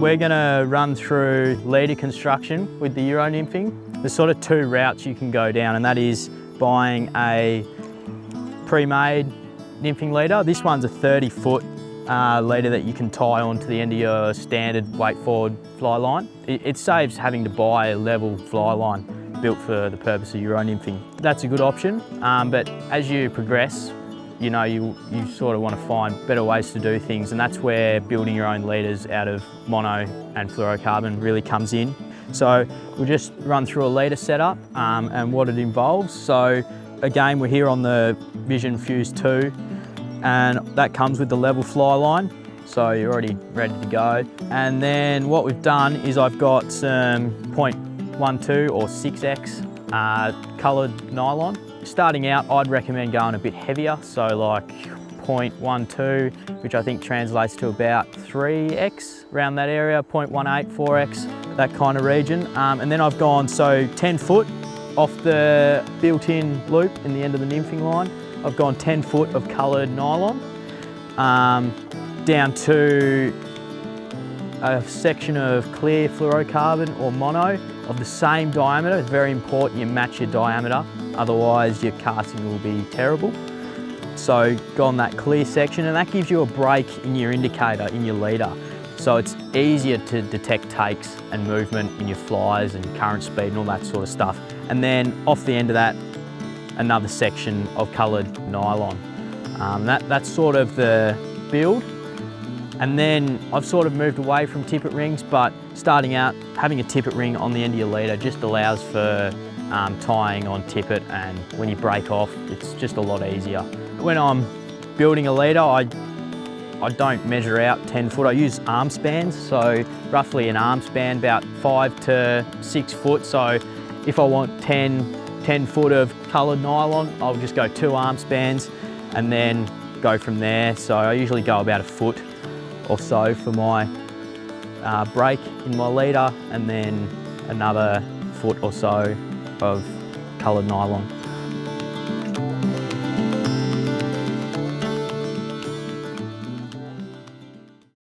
we're going to run through leader construction with the Euro nymphing. There's sort of two routes you can go down, and that is buying a pre-made nymphing leader. This one's a 30-foot leader that you can tie onto the end of your standard weight forward fly line. It saves having to buy a level fly line built for the purpose of Euro nymphing. That's a good option, but as you progress, you know, you sort of want to find better ways to do things, and that's where building your own leaders out of mono and fluorocarbon really comes in. So we'll just run through a leader setup and what it involves. So again, we're here on the Vision Fuse 2, and that comes with the level fly line, so you're already ready to go. And then what we've done is I've got some 0.12 or 6X coloured nylon. Starting out, I'd recommend going a bit heavier, so like 0.12, which I think translates to about 3X, around that area, 0.18, 4X, that kind of region. And then I've gone, so 10 foot off the built-in loop in the end of the nymphing line. I've gone 10 foot of coloured nylon, down to a section of clear fluorocarbon or mono of the same diameter. It's very important you match your diameter, otherwise your casting will be terrible. So gone that clear section, and that gives you a break in your indicator, in your leader. So it's easier to detect takes and movement in your flies and current speed and all that sort of stuff. And then off the end of that, another section of coloured nylon. That's sort of the build. And then I've sort of moved away from tippet rings, but starting out, having a tippet ring on the end of your leader just allows for tying on tippet, and when you break off, it's just a lot easier. When I'm building a leader, I don't measure out 10 foot, I use arm spans, so roughly an arm span about 5 to 6 foot. So if I want 10 foot of coloured nylon, I'll just go 2 arm spans and then go from there. So I usually go about a foot or so for my break in my leader, and then another foot or so of coloured nylon.